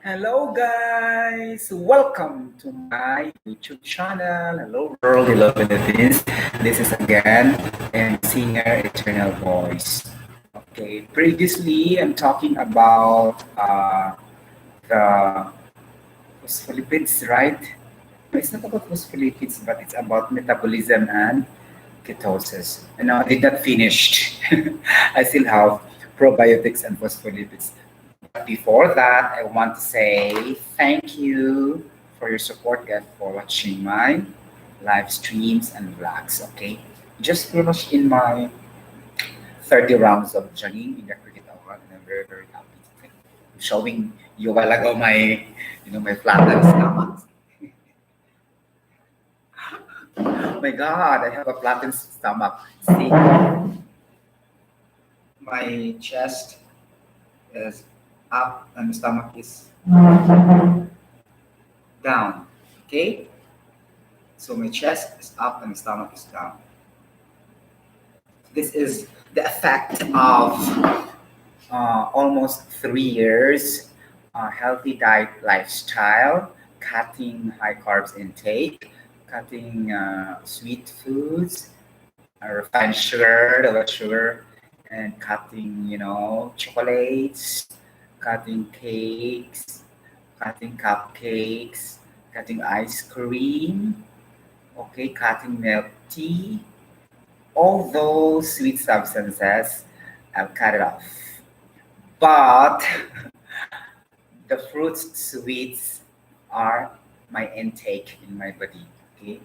Hello guys! Welcome to my YouTube channel. Hello world, hello Philippines. This is again singer Eternal Voice. Okay, previously I'm talking about the phospholipids, right? No, it's not about phospholipids, but it's about metabolism and ketosis. And now I did not finish. I still have probiotics and phospholipids. Before that, I want to say thank you for your support guys for watching my live streams and vlogs. Okay, just finished in my 30 rounds of jogging in the cricket hour, and I'm very very happy. Okay. I'm showing you a while ago my my flattened stomach. Oh my God, I have a flattened stomach. See, my chest is up and the stomach is down. Okay, so my chest is up and the stomach is down. This is the effect of almost 3 years healthy diet lifestyle, cutting high carbs intake, cutting sweet foods, refined sugar, the white sugar, and cutting, chocolates, cutting cakes, cutting cupcakes, cutting ice cream, okay, cutting milk tea, all those sweet substances, I'll cut it off. But the fruits, sweets are my intake in my body, okay?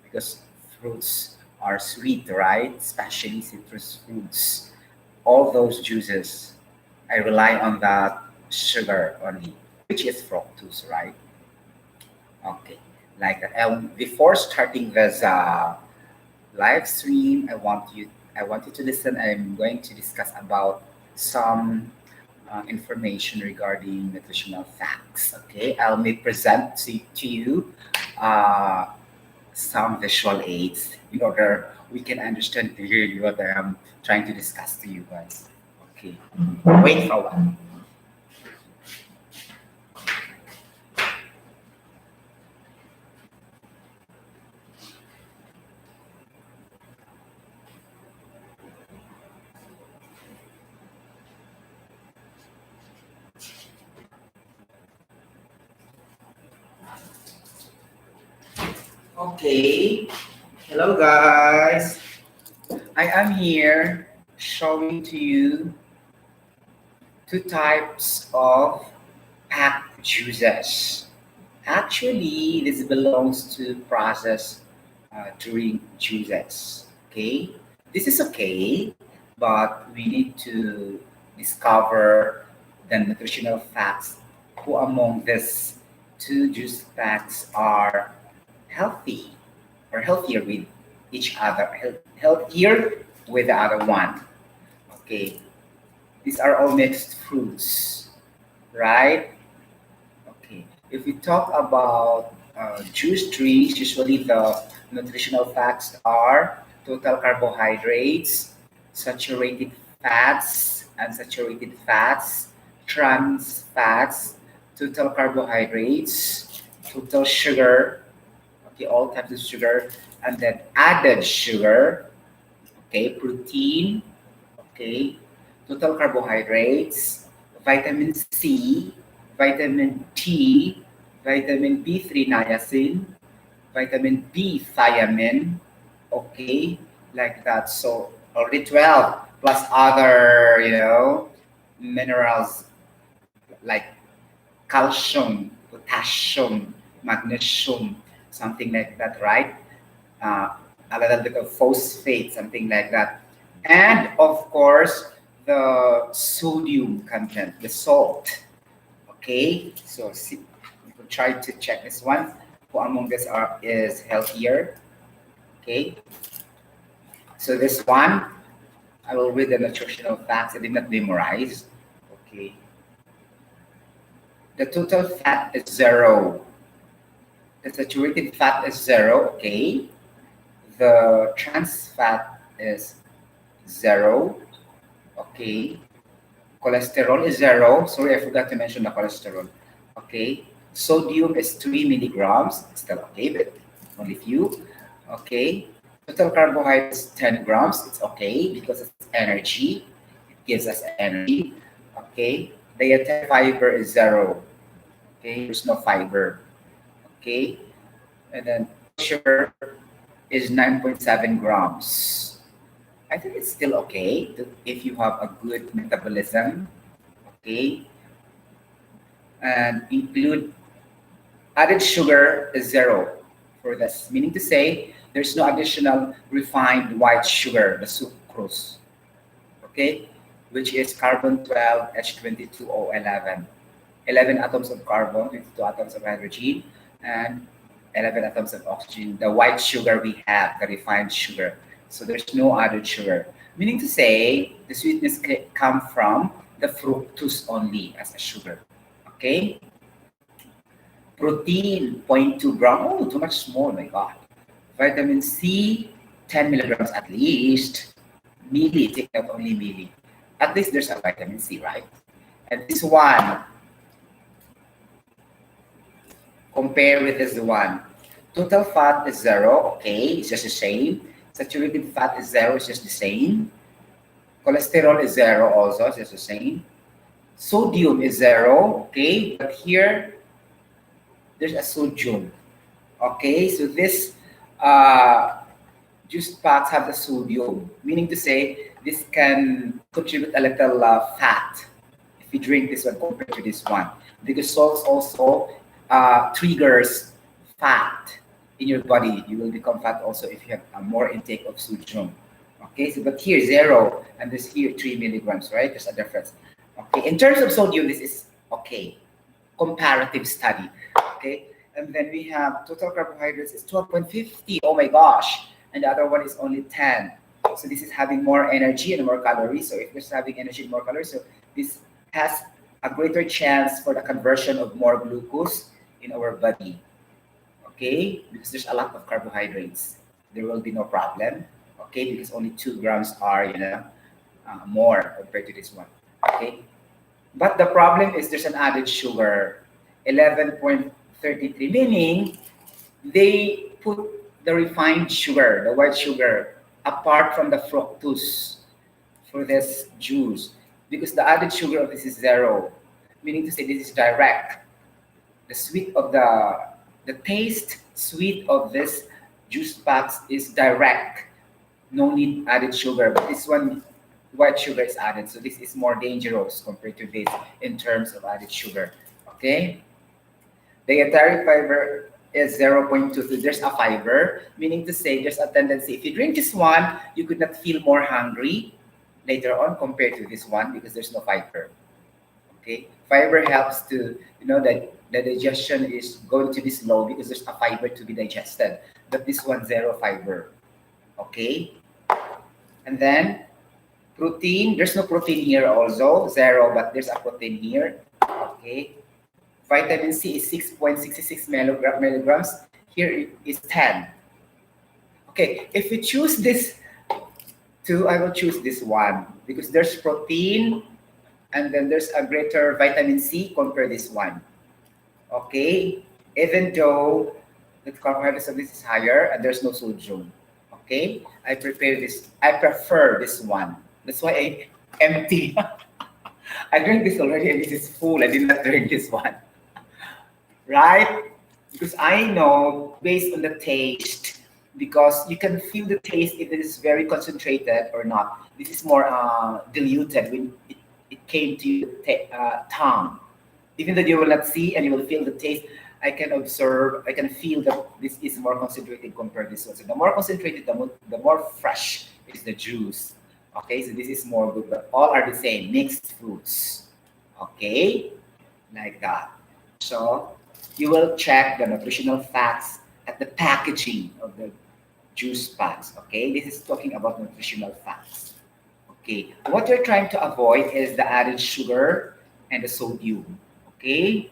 Because fruits are sweet, right? Especially citrus fruits. All those juices, I rely on that sugar only, which is fructose, right? Okay, like that. And before starting this live stream, I want you to listen. I'm going to discuss about some information regarding nutritional facts. Okay, I'll may present to you uh, some visual aids in order we can understand clearly what I am trying to discuss to you guys. Okay, wait for a while. Okay, hello guys. I am here showing to you two types of packed juices. Actually, this belongs to processed drink juices. Okay, this is okay, but we need to discover the nutritional facts. Who among these two juice packs are healthy or healthier with each other, healthier with the other one? Okay, these are all mixed fruits, right? Okay. If we talk about juice drinks, usually the nutritional facts are total carbohydrates, saturated fats, unsaturated fats, trans fats, total carbohydrates, total sugar, okay, all types of sugar, and then added sugar, okay, protein, okay, total carbohydrates, vitamin C, vitamin D, vitamin B3 niacin, vitamin B thiamine, okay, like that. So already 12 plus other, minerals like calcium, potassium, magnesium, something like that, right? uh, a little bit of phosphate, something like that. And of course, the sodium content, the salt. Okay, so see, we'll try to check this one. Who among this are is healthier? Okay, so this one, I will read the nutritional facts. I did not memorize. Okay, the total fat is zero. The saturated fat is zero. Okay, the trans fat is zero. Okay. Cholesterol is zero. Sorry, I forgot to mention the cholesterol. Okay, sodium is 3 milligrams, still okay, but only few. Okay, total carbohydrates 10 grams, it's okay because it's energy, it gives us energy. Okay, dietary fiber is 0. Okay, there's no fiber. Okay, and then sugar is 9.7 grams. I think it's still okay if you have a good metabolism. Okay, and include added sugar is 0 for this, meaning to say there's no additional refined white sugar, the sucrose, okay, which is carbon 12, H22O11. 11 atoms of carbon, 22 atoms of hydrogen, and 11 atoms of oxygen. The white sugar we have, the refined sugar. So there's no added sugar. Meaning to say, the sweetness come from the fructose only as a sugar. Okay? Protein, zero point 0.2 gram. Oh, too much small, my God. Vitamin C, 10 milligrams at least. Milli, take out only milli. At least there's a vitamin C, right? And this one, compare with this one. Total fat is 0, okay, it's just the same. Saturated fat is 0, it's just the same. Cholesterol is 0 also, it's just the same. Sodium is 0, okay, but here there's a sodium. Okay, so this juice packs have the sodium, meaning to say this can contribute a little fat if you drink this one compared to this one, because salts also triggers fat in your body. You will become fat also if you have a more intake of sodium. Okay, so but here 0 and this here 3 milligrams, right? There's a difference. Okay, in terms of sodium, this is okay. Comparative study. Okay, and then we have total carbohydrates is 12.50. Oh my gosh, and the other one is only 10. So this is having more energy and more calories. So if it's having energy and more calories, so this has a greater chance for the conversion of more glucose in our body. Okay, because there's a lot of carbohydrates, there will be no problem. Okay, because only 2 grams are more compared to this one. Okay, but the problem is there's an added sugar, 11.33, meaning they put the refined sugar, the white sugar, apart from the fructose for this juice, because the added sugar of this is 0, meaning to say this is direct. The sweet of the taste sweet of this juice packs is direct, no need added sugar, but this one white sugar is added, so this is more dangerous compared to this in terms of added sugar. Okay, dietary fiber is 0.2, so there's a fiber, meaning to say there's a tendency if you drink this one you could not feel more hungry later on compared to this one because there's no fiber. Okay, fiber helps to that the digestion is going to be slow because there's a fiber to be digested, but this one 0 fiber. Okay, and then protein, there's no protein here also, 0, but there's a protein here. Okay, vitamin C is 6.66 milligrams, here it is 10. Okay, if we choose this two, I will choose this one because there's protein and then there's a greater vitamin C compared this one. Okay, even though the carbohydrates of this is higher and there's no sodium. Okay, I prefer this one. That's why I empty. I drank this already and this is full. I did not drink this one. Right? Because I know based on the taste, because you can feel the taste if it is very concentrated or not. This is more diluted when it came to your tongue. Even though you will not see and you will feel the taste, I can observe, I can feel that this is more concentrated compared to this one. So the more concentrated, the more fresh is the juice. Okay, so this is more good, but all are the same, mixed fruits. Okay, like that. So you will check the nutritional facts at the packaging of the juice packs. Okay, this is talking about nutritional facts. Okay, what you're trying to avoid is the added sugar and the sodium. Okay,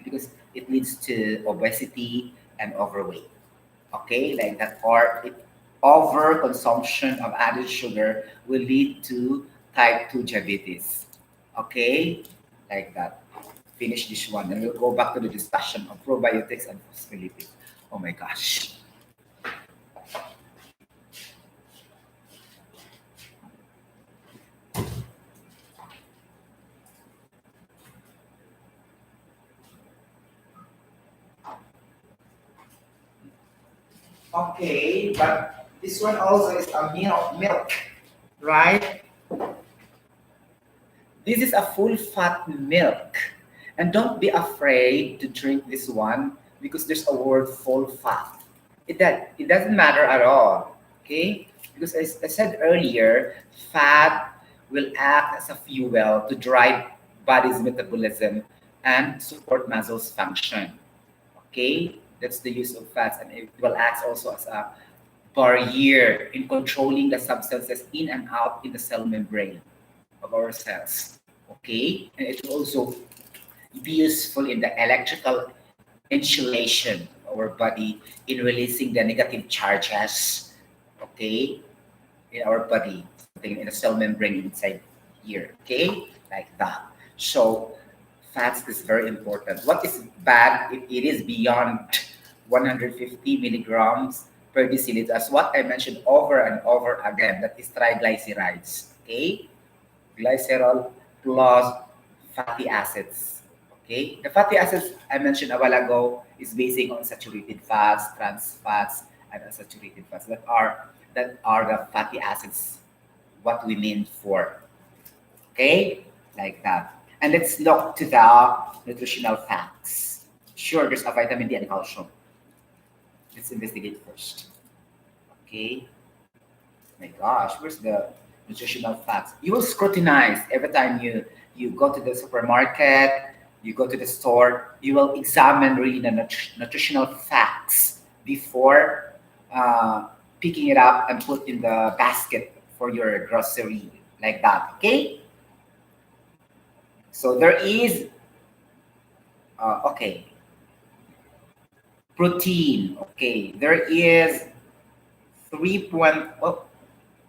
because it leads to obesity and overweight. Okay, like that, or over consumption of added sugar will lead to type 2 diabetes. Okay, like that. finish this one, and we'll go back to the discussion of probiotics and phospholipids. Oh my gosh. Okay, but this one also is a milk, right? This is a full fat milk. And don't be afraid to drink this one because there's a word full fat. It doesn't matter at all. Okay? Because as I said earlier, fat will act as a fuel to drive body's metabolism and support muscles function. Okay? That's the use of fats, and it will act also as a barrier in controlling the substances in and out in the cell membrane of our cells. Okay, and it will also be useful in the electrical insulation of our body in releasing the negative charges. Okay, in our body, in the cell membrane inside here. Okay, like that. So fats is very important. What is bad if it is beyond 150 milligrams per deciliter? As what I mentioned over and over again, that is triglycerides. Okay, glycerol plus fatty acids. Okay, the fatty acids I mentioned a while ago is based on saturated fats, trans fats, and unsaturated fats. That are the fatty acids. What we mean for. Okay, like that. And let's look to the nutritional facts. Sure, there's a vitamin D and calcium. Let's investigate first. Okay. My gosh, where's the nutritional facts? You will scrutinize every time you go to the supermarket, you go to the store. You will examine really the nutritional facts before picking it up and put in the basket for your grocery, like that. Okay. So there is okay, protein. Okay, there is 3 point. Oh,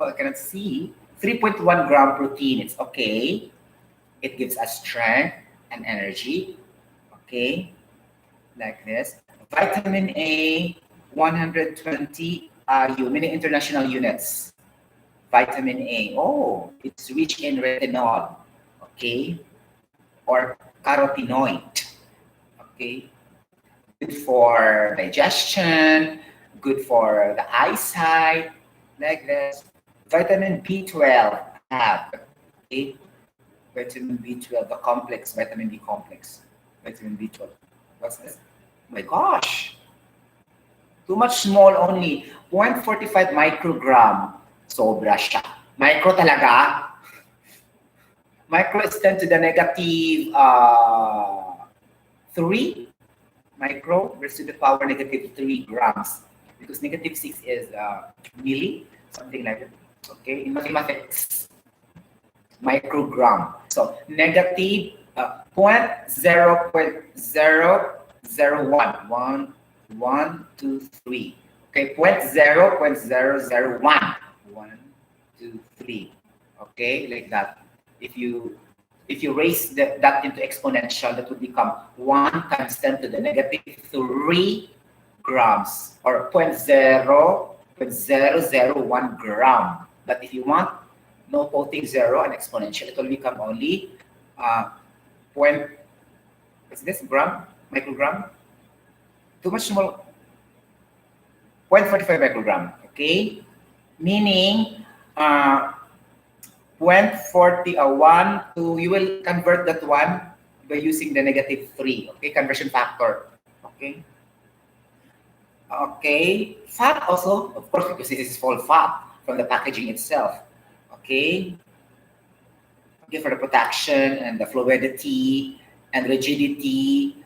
I cannot see. 3.1 gram protein. It's okay. It gives us strength and energy. Okay, like this. Vitamin A, 120 IU, meaning international units. Vitamin A. Oh, it's rich in retinol. Okay, or carotenoid. Okay, good for digestion, good for the eyesight, like this. Vitamin B12 have, okay, vitamin B12, the complex, vitamin B complex, vitamin B12. What's this? Oh my gosh, too much small only, 0.45 microgram. Sobra siya. Micro talaga. Micro is 10 to the negative 3 micro versus to the power negative 3 grams, because negative 6 is milli, something like that. Okay, in mathematics, microgram. So negative 0.0.001, 1, 2, 3. Okay, 0.0.001, 1, 2, 3. Okay, like that. If you raise that into exponential, that would become 1 times 10 to the negative 3 grams, or 0.0.001 gram. But if you want no putting zero and exponential, it will become only point, what's this, gram, microgram? Too much small, 0.45 microgram, okay? Meaning, 0.41 to, you will convert that one by using the negative 3, okay? Conversion factor, okay? Okay, fat also, of course, because this is full fat from the packaging itself, okay? Okay, for the protection and the fluidity and rigidity,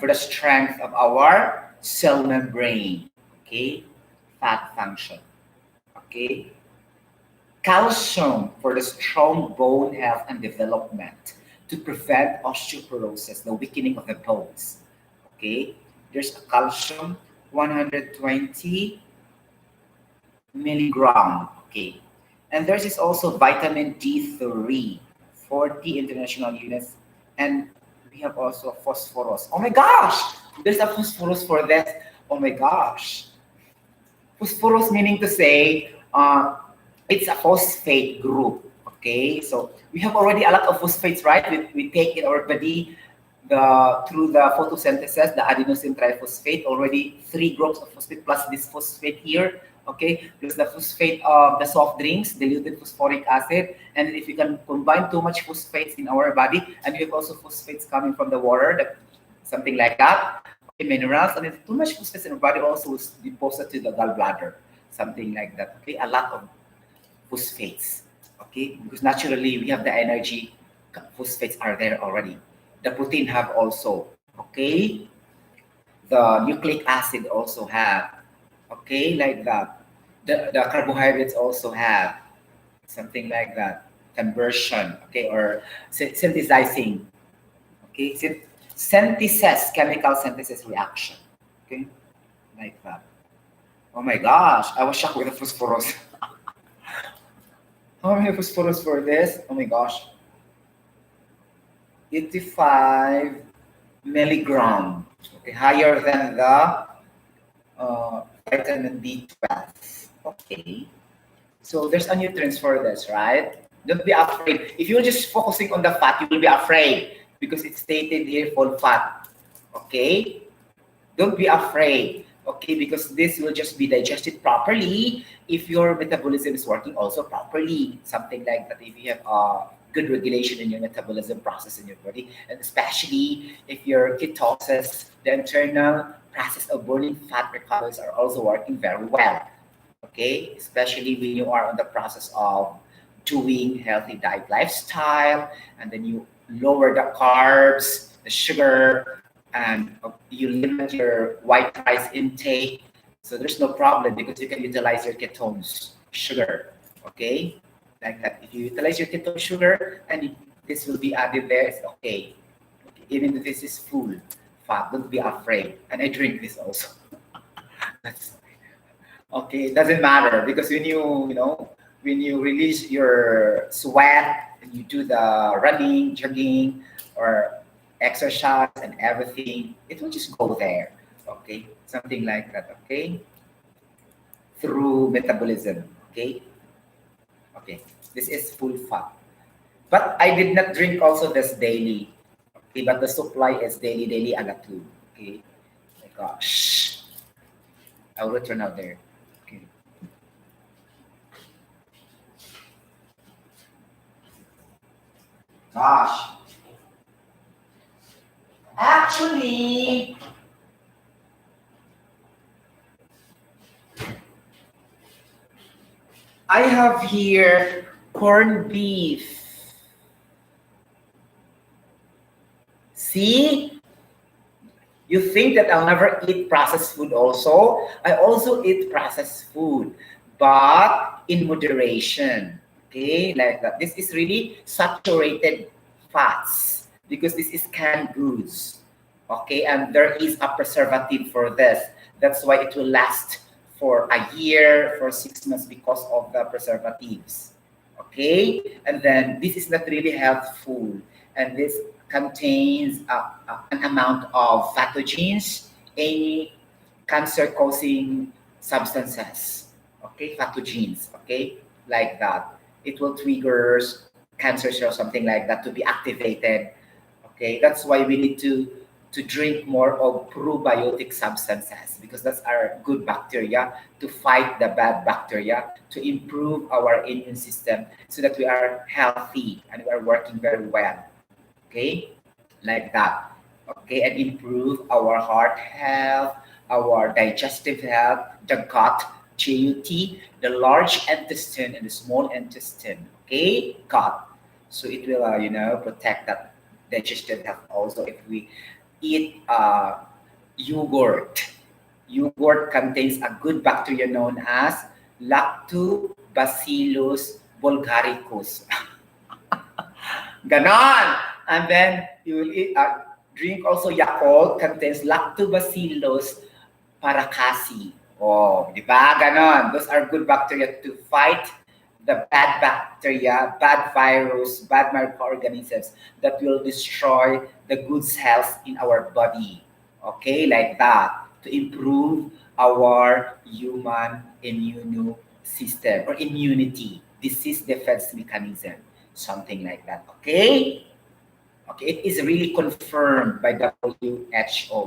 for the strength of our cell membrane, okay? Fat function, okay? Calcium for the strong bone health and development to prevent osteoporosis, the weakening of the bones, okay? There's a calcium, 120 milligram, okay? And there's is also vitamin D3, 40 international units, and We have also phosphorus. Oh my gosh! There's a phosphorus for this. Oh my gosh. Phosphorus meaning to say it's a phosphate group. Okay, so we have already a lot of phosphates, right? We take in our body through the photosynthesis, the adenosine triphosphate, already 3 groups of phosphate plus this phosphate here. Okay, plus the phosphate of the soft drinks, diluted phosphoric acid, and if you can combine too much phosphates in our body, and we have also phosphates coming from the water, something like that. Okay, minerals, and if too much phosphates in our body also is deposited to the gallbladder, something like that. Okay, a lot of phosphates. Okay, because naturally we have the energy, phosphates are there already. The protein have also. Okay, the nucleic acid also have. Okay, like that. The carbohydrates also have something like that. Conversion, okay, or synthesizing. Okay, synthesis, chemical synthesis reaction. Okay, like that. Oh my gosh, I was shocked with the phosphorus. How many phosphorus for this? Oh my gosh. 85 milligram. Okay, higher than the vitamin B12. Okay. So there's a nutrients for this, right? Don't be afraid. If you're just focusing on the fat, you will be afraid because it's stated here full fat. Okay? Don't be afraid. Okay, because this will just be digested properly if your metabolism is working also properly. Something like that. If you have good regulation in your metabolism process in your body, and especially if your ketosis, the internal process of burning fat or calories are also working very well. Okay, especially when you are on the process of doing healthy diet lifestyle, and then you lower the carbs, the sugar, and you limit your white rice intake. So there's no problem because you can utilize your ketones sugar. Okay, like that. If you utilize your ketone sugar and this will be added there, it's okay. Even if this is full fat, don't be afraid. And I drink this also. That's okay. It doesn't matter because when you release your sweat and you do the running, jogging, or exercise and everything, it will just go there. Okay, something like that. Okay, through metabolism. Okay, okay. This is full fat. But I did not drink also this daily. Okay, but the supply is daily, daily agatu. Okay. Oh my gosh. I'll return out there. Okay. Gosh. Actually, I have here corned beef. See? You think that I'll never eat processed food also? I also eat processed food, but in moderation. Okay, like that. This is really saturated fats because this is canned goods. Okay, and there is a preservative for this. That's why it will last for a year, for 6 months because of the preservatives. Okay, and then this is not really healthful, and this contains an amount of pathogens, any cancer-causing substances. Okay, pathogens. Okay, like that. It will trigger cancer cells, something like that, to be activated. Okay, that's why we need to drink more of probiotic substances because that's our good bacteria to fight the bad bacteria to improve our immune system so that we are healthy and we are working very well. Okay, like that. Okay, and improve our heart health, our digestive health, the gut, gut, the large intestine and the small intestine. Okay, gut. So it will, protect that digestive health also if we eat yogurt. Yogurt contains a good bacteria known as Lactobacillus bulgaricus. Ganon. And then you will eat, drink also Yakult, contains Lactobacillus paracasi. Oh, di ba? Ganon. Those are good bacteria to fight the bad bacteria, bad virus, bad microorganisms that will destroy the good cells in our body. Okay, like that to improve our human immune system or immunity, disease defense mechanism, something like that. Okay. Okay, it is really confirmed by WHO,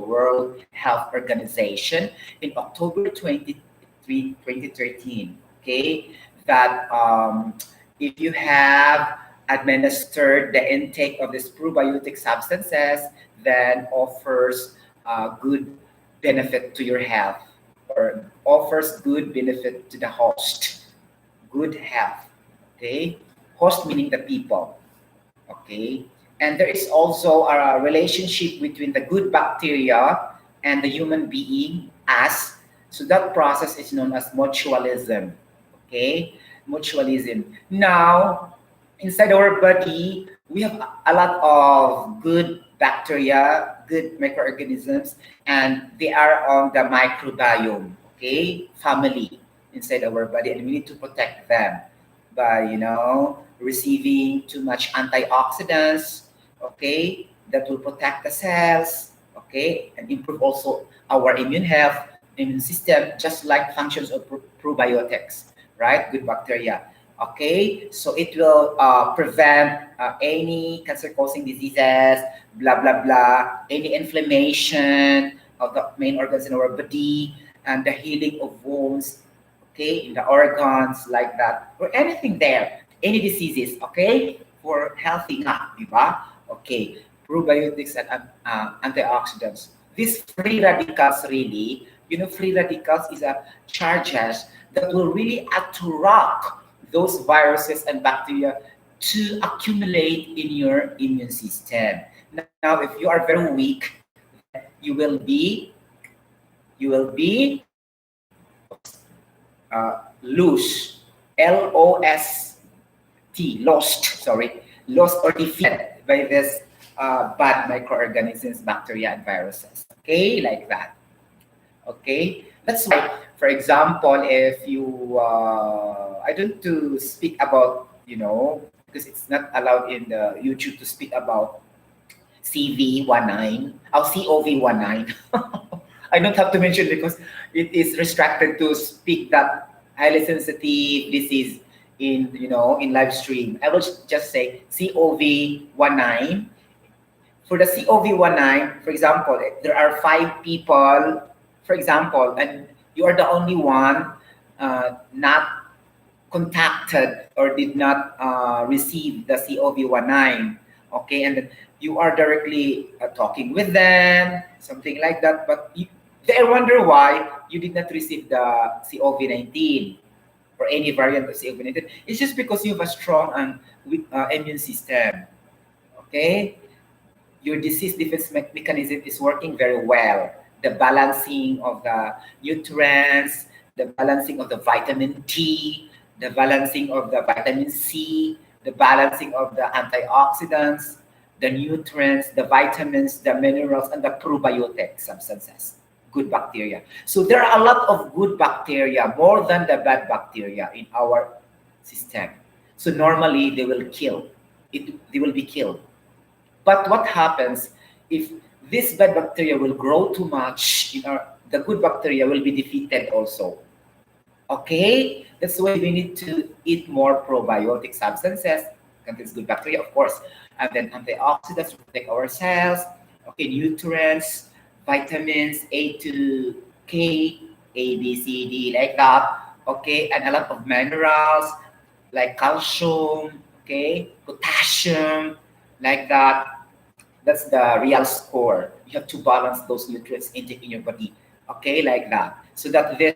World Health Organization, in October 2013. Okay, that if you have administered the intake of these probiotic substances, then offers good benefit to your health or offers good benefit to the host, good health. Okay, host meaning the people. Okay, and there is also a relationship between the good bacteria and the human being as, so that process is known as mutualism. Okay, mutualism. Now, inside our body we have a lot of good bacteria, good microorganisms, and they are on the microbiome, okay, family inside our body, and we need to protect them by, receiving too much antioxidants, okay, that will protect the cells, okay, and improve also our immune health, immune system, just like functions of probiotics, right? Good bacteria. Okay, so it will prevent any cancer-causing diseases, blah blah blah, any inflammation of the main organs in our body, and the healing of wounds, okay, in the organs like that, or anything there, any diseases, okay, for healthy nga, di ba? Okay, probiotics and antioxidants. These free radicals really, free radicals is a charges that will really attract those viruses and bacteria to accumulate in your immune system. Now, if you are very weak, you will be lose, lost, sorry, lost or defeated by this bad microorganisms, bacteria, and viruses. Okay, like that. Okay, that's why, for example, if you, I don't to speak about, because it's not allowed in the YouTube to speak about CV19, or COV19. I don't have to mention because it is restricted to speak that highly sensitive disease in, in live stream. I will just say COV19. For the COV19, for example, there are 5 people, for example, and you are the only one not contacted or did not receive the COV19. Okay, and then you are directly talking with them, something like that, but they wonder why you did not receive the COVID-19 or any variant of COVID-19. It's just because you have a strong and weak immune system. Okay, your disease defense mechanism is working very well. The balancing of the nutrients, the balancing of the vitamin D, the balancing of the vitamin C, the balancing of the antioxidants, the nutrients, the vitamins, the minerals, and the probiotic substances, good bacteria. So there are a lot of good bacteria, more than the bad bacteria in our system. So normally they will kill. They will be killed. But what happens if this bad bacteria will grow too much? The good bacteria will be defeated also. Okay, that's why we need to eat more probiotic substances, contains good bacteria, of course, and then antioxidants to protect our cells. Okay, nutrients, vitamins A to K, A, B, C, D, like that. Okay, and a lot of minerals like calcium, okay, potassium, like that. That's the real score. You have to balance those nutrients intake in your body. Okay, like that. So that this,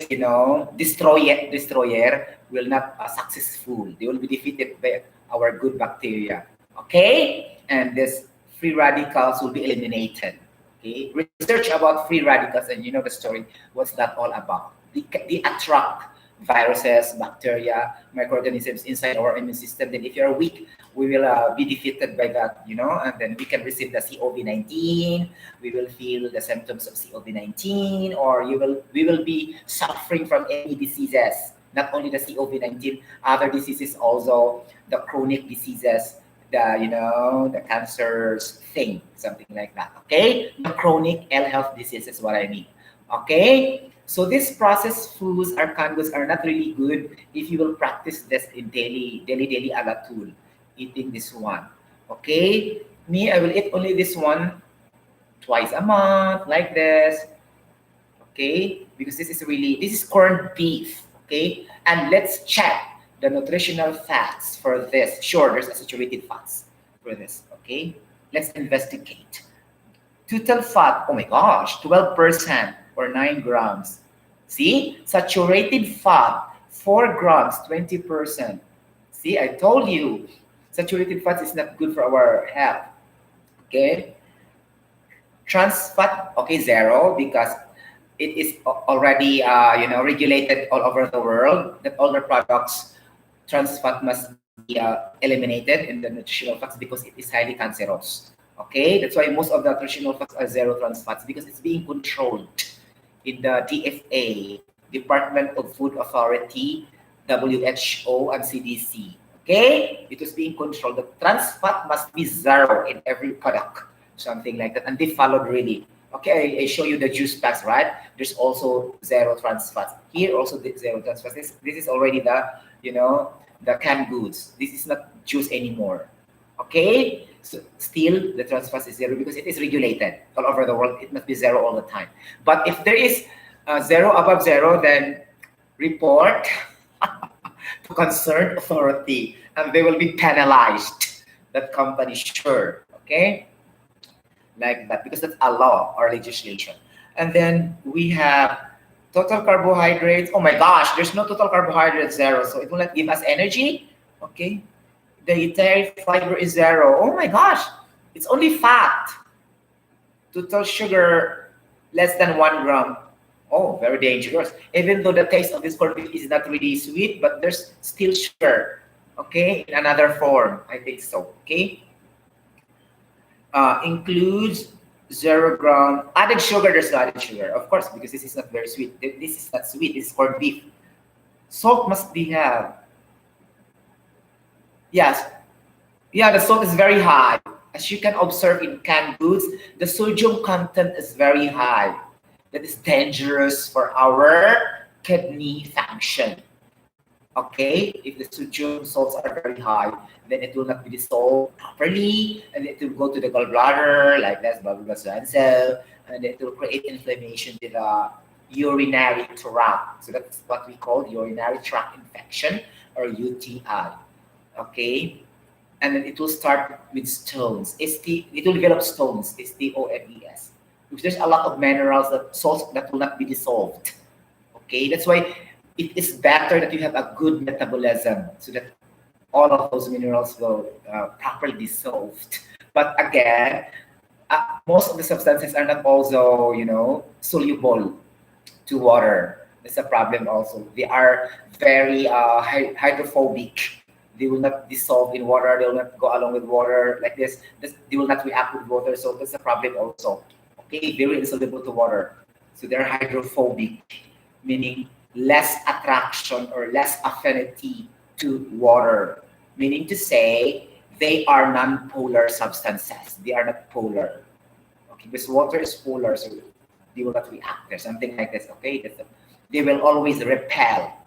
destroyer will not successful. They will be defeated by our good bacteria. Okay, and this free radicals will be eliminated. Okay, research about free radicals, and you know the story. What's that all about? They attract viruses, bacteria, microorganisms inside our immune system. Then if you're weak, we will be defeated by that, and then we can receive the COVID-19. We will feel the symptoms of COVID-19, or we will be suffering from any diseases, Not only the COVID-19, other diseases also, the chronic diseases, the cancers thing, something like that. Okay, the chronic ill health disease is what I mean. Okay, so these processed foods or canned goods are not really good if you will practice this in daily ala tool, eating this one. Okay, me, I will eat only this one twice a month, like this. Okay, because this is corned beef. Okay, and let's check the nutritional facts for this. Sure, there's a saturated fats for this. Okay, let's investigate. Total fat, oh my gosh, 12% or 9 grams. See, saturated fat, 4 grams, 20%. See, I told you, saturated fat is not good for our health. Okay, trans fat, okay, zero, because it is already regulated all over the world that all the products trans fat must be eliminated in the nutritional facts because it is highly cancerous. Okay, that's why most of the nutritional facts are zero trans fats because it's being controlled in the DFA, Department of Food Authority, WHO, and CDC. Okay, it was being controlled. The trans fat must be zero in every product, something like that, and they followed really. Okay, I show you the juice packs, right? There's also zero trans fats. Here also the zero trans fats. This is already the canned goods. This is not juice anymore. Okay, so still the trans fats is zero because it is regulated all over the world. It must be zero all the time. But if there is zero above zero, then report to concerned authority, and they will be penalized. That company, sure. Okay, like that, because that's a law or legislation. And then we have total carbohydrates. Oh my gosh, there's no total carbohydrates, zero, so it will not give us energy. Okay, dietary fiber is zero. Oh my gosh, it's only fat. Total sugar less than 1 gram. Oh, very dangerous. Even though the taste of this corned beef is not really sweet, but there's still sugar. Okay, in another form, I think so. Okay, includes 0 gram added sugar. There's no added sugar, of course, because this is not very sweet. This is not sweet. This is corned beef. Salt must be have. Yes, yeah, the salt is very high. As you can observe in canned goods, the sodium content is very high. That is dangerous for our kidney function. Okay, if the sodium salts are very high, then it will not be dissolved properly, and it will go to the gallbladder, like that's blah blah blah, so and so, and it will create inflammation to the urinary tract. So that's what we call urinary tract infection or UTI. Okay, and then it will start with stones. It will develop stones. STONES. Because there's a lot of minerals that salts that will not be dissolved. Okay, that's why it is better that you have a good metabolism so that all of those minerals will properly dissolved. But again, most of the substances are not also, soluble to water. That's a problem also. They are very hydrophobic. They will not dissolve in water. They will not go along with water like this. They will not react with water. So that's a problem also. Okay, very insoluble to water. So they're hydrophobic, meaning less attraction or less affinity to water. Meaning to say, they are non-polar substances. They are not polar. Okay, because water is polar, so they will not react or something like this. Okay, they will always repel,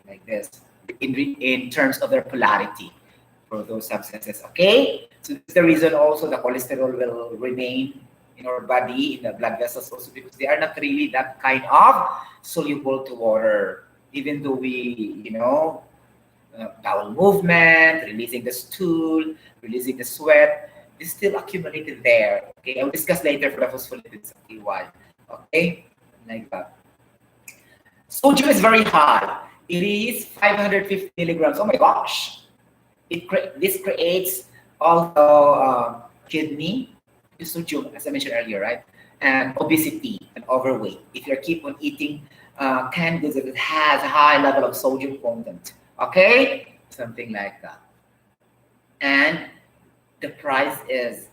like this, in terms of their polarity for those substances. Okay, so that's the reason also the cholesterol will remain in our body, in the blood vessels also, because they are not really that kind of soluble to water. Even though we, bowel movement, releasing the stool, releasing the sweat, is still accumulated there. Okay, I will discuss later for the phospholipids. Okay, why? Okay, like that. Sodium is very high. It is 550 milligrams. Oh my gosh! This creates also kidney, sodium, as I mentioned earlier, right? And obesity and overweight. If you keep on eating canned goods that has a high level of sodium content, okay, something like that. And the price is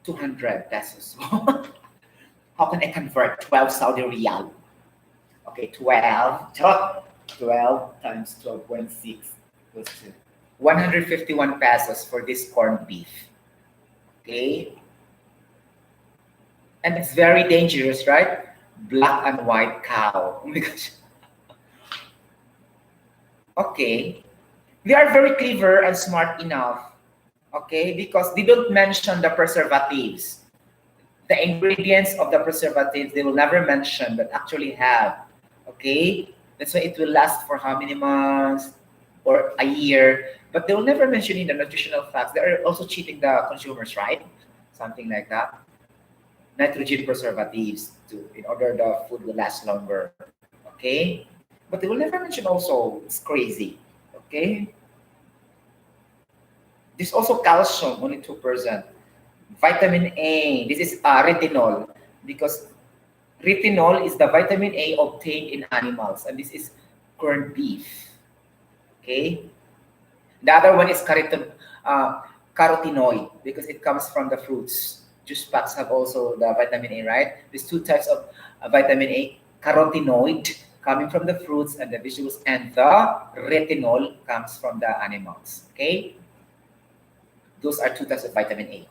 200 pesos. How can I convert 12 Saudi Riyal? Okay, 12 times 12.6 goes to 151 pesos for this corned beef. Okay, and it's very dangerous, right? Black and white cow. Oh my gosh. Okay, they are very clever and smart enough. Okay, because they don't mention the preservatives. The ingredients of the preservatives they will never mention, but actually have. Okay, that's why it will last for how many months or a year, but they will never mention in the nutritional facts. They are also cheating the consumers, right? Something like that. Nitrogen preservatives to in order the food will last longer. Okay, but they will never mention also. It's crazy. Okay, this also calcium only 2%. Vitamin A. This is retinol because retinol is the vitamin A obtained in animals, and this is corned beef. Okay. The other one is carotenoid because it comes from the fruits. Juice packs have also the vitamin A, right? There's two types of vitamin A: carotenoid coming from the fruits and the vegetables, and the retinol comes from the animals. Okay. Those are two types of vitamin A.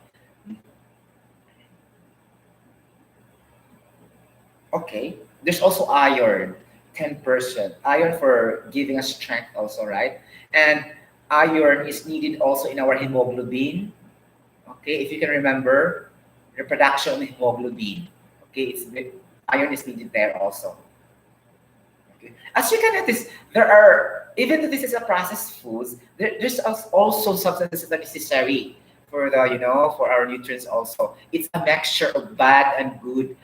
Okay. There's also iron, 10%. Iron for giving us strength also, right? And iron is needed also in our hemoglobin. Okay, if you can remember, reproduction of hemoglobin. Okay, iron is needed there also. Okay. As you can notice, there are, even though this is a processed foods, there's also substances that are necessary for the, for our nutrients also. It's a mixture of bad and good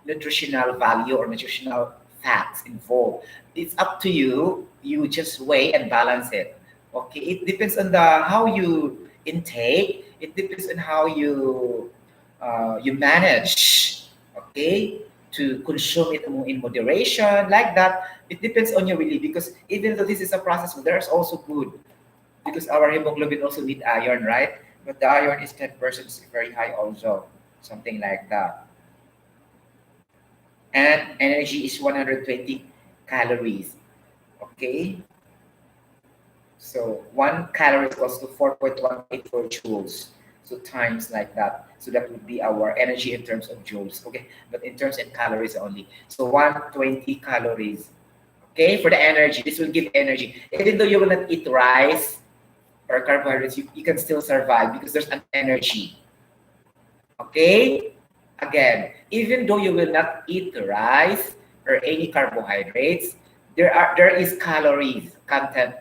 nutritional value or nutritional facts involved. It's up to you. You just weigh and balance it. Okay, it depends on the how you intake. It depends on how you manage. Okay, to consume it in moderation like that. It depends on you really because even though this is a process, there's also good because our hemoglobin also need iron, right? But the iron is 10% is very high also, something like that. And energy is 120 calories. Okay, so 1 calorie equals to 4.184 joules. So times like that. So that would be our energy in terms of joules. Okay, but in terms of calories only. So 120 calories. Okay, for the energy, this will give energy. Even though you will not eat rice or carbohydrates, you can still survive because there's an energy. Okay, again, even though you will not eat rice or any carbohydrates, there is calories content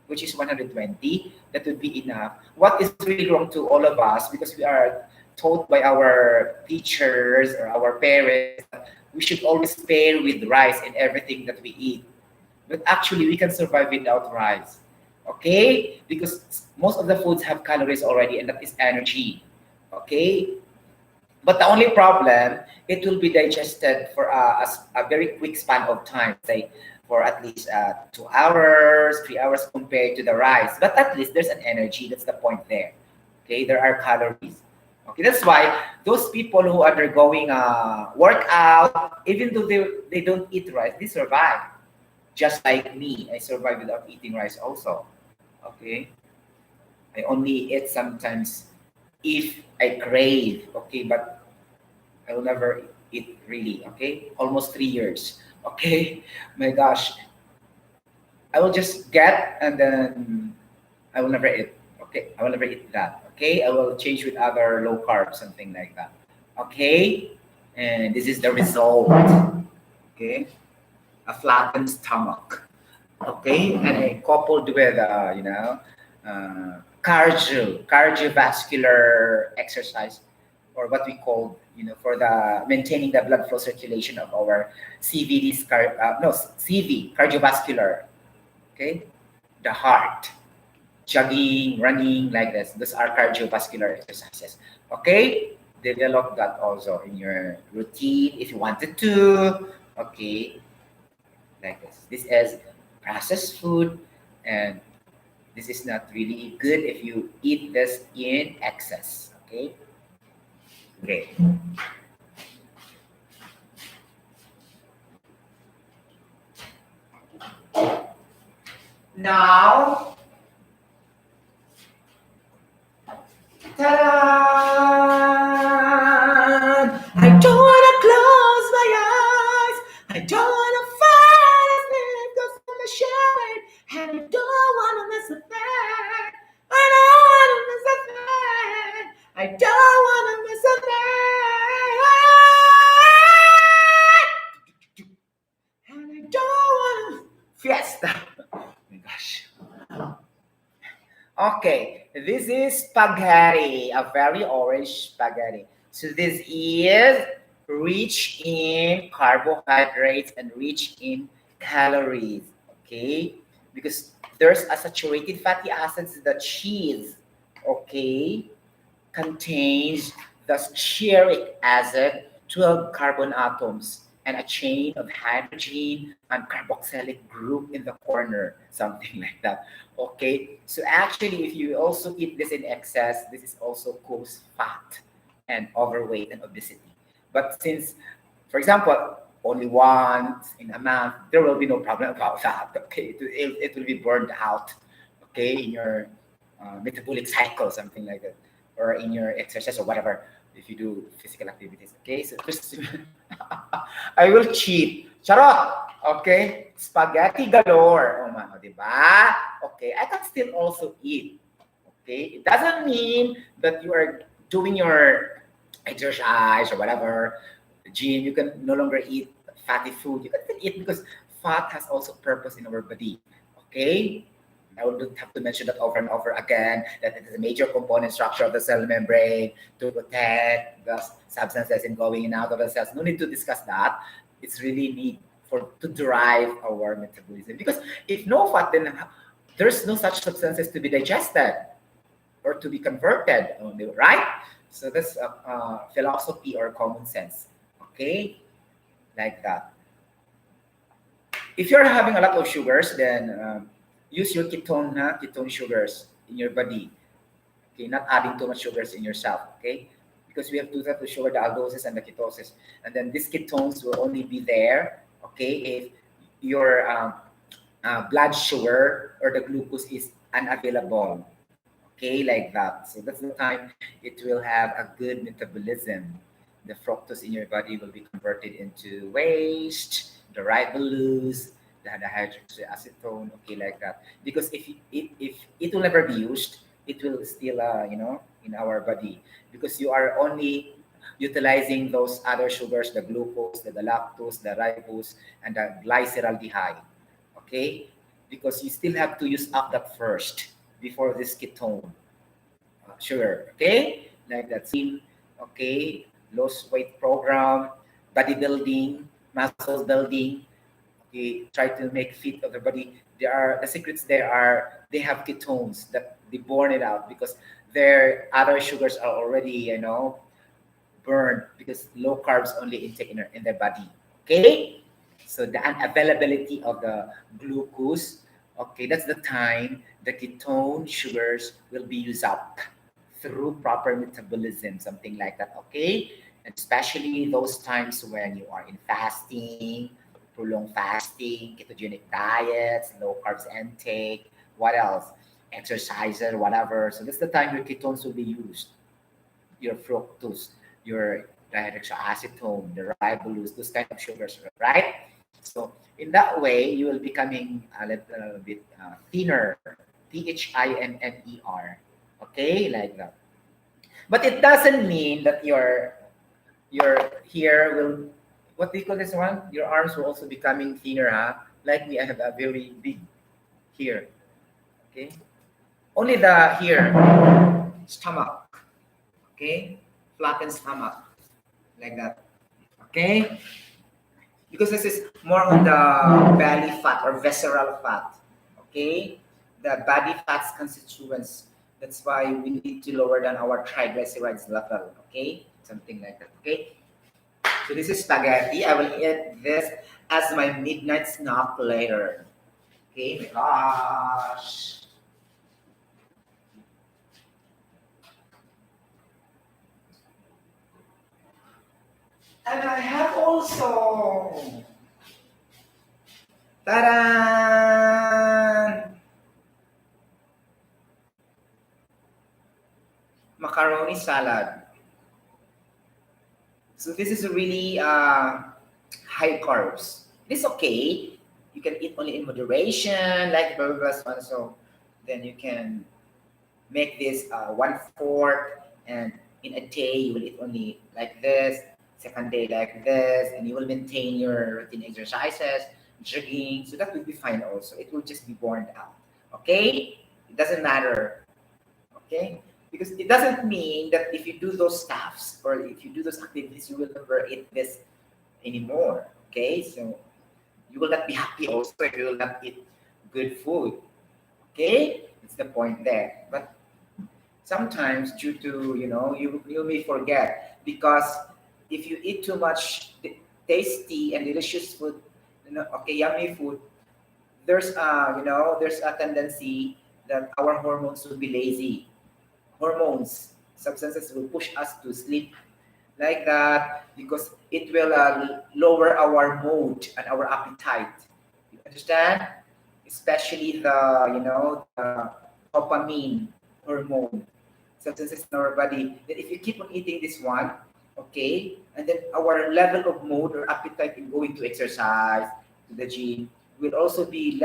which is 120. That would be enough. What is really wrong to all of us because we are taught by our teachers or our parents that we should always pair with rice in everything that we eat. But actually, we can survive without rice. Okay, because most of the foods have calories already, and that is energy. Okay, but the only problem, it will be digested for a very quick span of time, say for at least 2 hours, 3 hours compared to the rice. But at least there's an energy. That's the point there. Okay, there are calories. Okay, that's why those people who are undergoing a workout, even though they don't eat rice, they survive. Just like me, I survive without eating rice also. Okay, I only eat sometimes if I crave. Okay, but I will never eat really. Okay, almost 3 years. Okay, my gosh, I will just get and then I will never eat. Okay, I will never eat that. Okay, I will change with other low carb, something like that. Okay, and this is the result. Okay, a flattened stomach. Okay, and I coupled with cardiovascular exercise or what we call for the maintaining the blood flow circulation of our CV cardiovascular. Okay, the heart, jogging, running like this. Those are cardiovascular exercises. Okay, develop that also in your routine if you wanted to. Okay, like this. This is processed food, and this is not really good if you eat this in excess. Okay, great. Now, ta-da! I don't wanna close my eyes. I don't wanna fall asleep 'cause I'm ashamed, and I don't wanna miss a thing. I don't wanna miss a thing. I don't wanna miss a thing. And I don't wanna fiesta. Oh my gosh. Okay, this is spaghetti, a very orange spaghetti. So this is rich in carbohydrates and rich in calories. Okay, because there's a saturated fatty acids, the cheese. Okay, contains the stearic acid, 12 carbon atoms, and a chain of hydrogen and carboxylic group in the corner, something like that. Okay, so actually, if you also eat this in excess, this is also cause fat and overweight and obesity. But since, for example, only once in a month, there will be no problem about that. Okay, it will be burned out. Okay, in your metabolic cycle, something like that, or in your exercise or whatever. If you do physical activities, okay. So just I will cheat. Charot. Okay, spaghetti galore. Oh man, di ba? Okay, I can still also eat. Okay, it doesn't mean that you are doing your exercise or whatever, gym. You can no longer eat fatty food. You can still eat because fat has also purpose in our body. Okay, I would have to mention that over and over again, that it is a major component structure of the cell membrane to protect the substances in going in and out of the cells. No need to discuss that. It's really need for to drive our metabolism. Because if no fat, then there's no such substances to be digested or to be converted, right? So that's philosophy or common sense. Okay, like that. If you're having a lot of sugars, then use your ketone sugars in your body. Okay, not adding too much sugars in yourself. Okay, because we have two types of sugar, the aldoses and the ketosis, and then these ketones will only be there. Okay, if your blood sugar or the glucose is unavailable. Okay, like that. So that's the time it will have a good metabolism. The fructose in your body will be converted into waste, the ribulose, the hydroxyacetone, okay, like that. Because if it will never be used, it will still, in our body. Because you are only utilizing those other sugars, the glucose, the lactose, the ribose, and the glyceraldehyde, okay? Because you still have to use up that first before this ketone sugar, okay? Like that. Okay, lost weight program, bodybuilding, muscle building, okay, try to make fit of the body. There are the secrets there are they have ketones that they burn it out because their other sugars are already, burned because low carbs only intake in their body. Okay? So the unavailability of the glucose, okay, that's the time the ketone sugars will be used up through proper metabolism, something like that. Okay? And especially those times when you are in fasting, prolonged fasting, ketogenic diets, low carbs intake, what else? Exercises, whatever. So that's the time your ketones will be used, your fructose, your dihydroxyacetone, the ribulose, those kind of sugars, right? So in that way, you will becoming a little bit thinner, thinner, okay, like that. But it doesn't mean that your here will, what do you call this one? Your arms will also becoming thinner, huh? Like me, I have a very big here, okay? Only the here, stomach, okay? Flattened stomach, like that. Okay? Because this is more on the belly fat or visceral fat. Okay? The body fats constituents. That's why we need to lower down our triglycerides level. Okay? Something like that. Okay? So this is spaghetti. I will eat this as my midnight snack later. Okay? My gosh. And I have also, ta-da! macaroni salad. So this is really high carbs. It's okay. You can eat only in moderation, like burgers one. So then you can make this one fourth, and in a day you will eat only like this. Second day like this, and you will maintain your routine exercises, jogging. So that will be fine. Also, it will just be burned out. Okay, it doesn't matter. Okay, because it doesn't mean that if you do those stuffs or if you do those activities, you will never eat this anymore. Okay, so you will not be happy also if you will not eat good food. Okay, it's the point there. But sometimes due to you may forget because if you eat too much tasty and delicious food, okay, yummy food, there's a tendency that our hormones will be lazy. Hormones, substances will push us to sleep like that because it will lower our mood and our appetite. You understand? Especially the dopamine hormone substances in our body. That if you keep on eating this one, okay, and then our level of mood or appetite in going to exercise to the gym will also be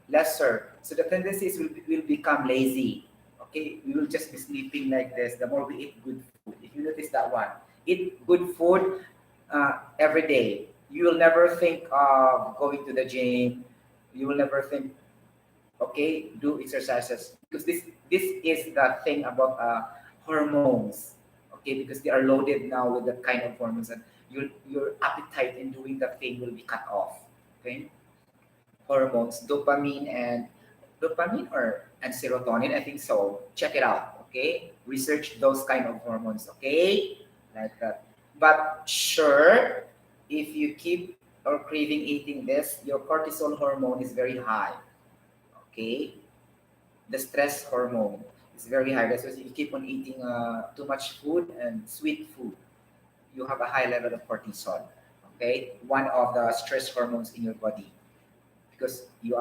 lesser. So the tendencies will become lazy. Okay, we will just be sleeping like this. The more we eat good food, if you notice that one, eat good food every day. You will never think of going to the gym. You will never think, okay, do exercises because this is the thing about hormones. Okay, because they are loaded now with that kind of hormones, and your appetite in doing the thing will be cut off. Okay, hormones, dopamine or and serotonin. I think so. Check it out. Okay, research those kind of hormones. Okay, like that. But sure, if you keep or craving eating this, your cortisol hormone is very high. Okay, the stress hormone is very high. That's why if you keep on eating too much food and sweet food, you have a high level of cortisol. Okay, one of the stress hormones in your body because you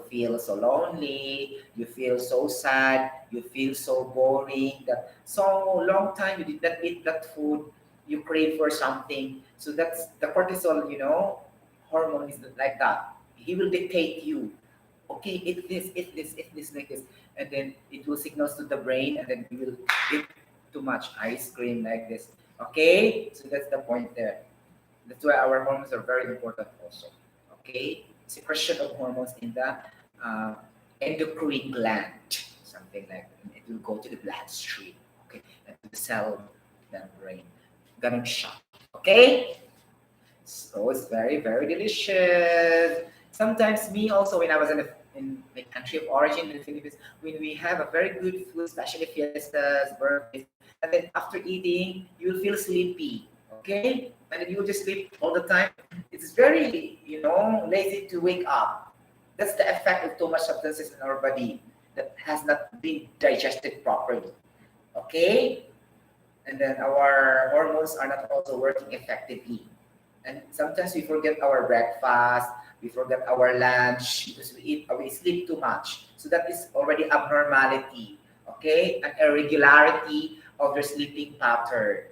feel so lonely, you feel so sad, you feel so boring that so long time you did not eat that food, you crave for something. So that's the cortisol, hormone is like that. He will dictate you. Okay, eat this, like this, and then it will signals to the brain, and then you will eat too much ice cream like this. Okay, so that's the point there. That's why our hormones are very important also. Okay, secretion of hormones in the uh, endocrine gland, something like that. It will go to the bloodstream, okay, and to the cell membrane. Ganun siya. Okay, so it's very very delicious. Sometimes me also when I was in my country of origin in the Philippines, when we have a very good food, especially fiestas, birthdays, and then after eating, you'll feel sleepy. Okay, and then you'll just sleep all the time. It's very lazy to wake up. That's the effect of too much substances in our body that has not been digested properly. Okay, and then our hormones are not also working effectively. And sometimes we forget our breakfast, we forget our lunch because we sleep too much. So that is already abnormality, okay? An irregularity of your sleeping pattern,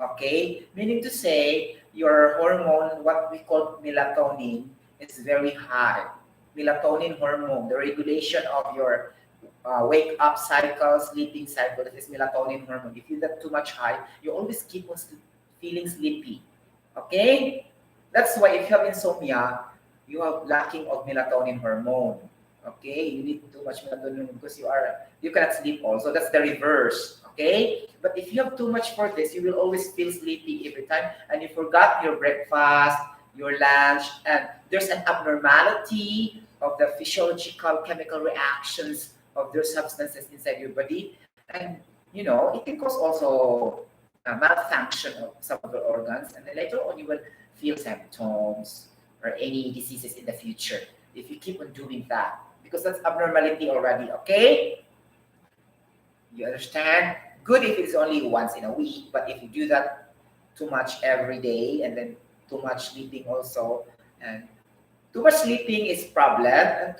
okay? Meaning to say your hormone, what we call melatonin, is very high. Melatonin hormone, the regulation of your wake up cycle, sleeping cycle, that is melatonin hormone. If you get too much high, you always keep on feeling sleepy. Okay? That's why if you have insomnia, you have lacking of melatonin hormone. Okay? You need too much melatonin because you cannot sleep also. That's the reverse. Okay? But if you have too much for this, you will always feel sleepy every time and you forgot your breakfast, your lunch, and there's an abnormality of the physiological chemical reactions of those substances inside your body. And it can cause also malfunction of some of the organs, and then later on you will feel symptoms or any diseases in the future if you keep on doing that because that's abnormality already. Okay, you understand? Good if it's only once in a week, but if you do that too much every day and then too much sleeping also, and too much sleeping is problem,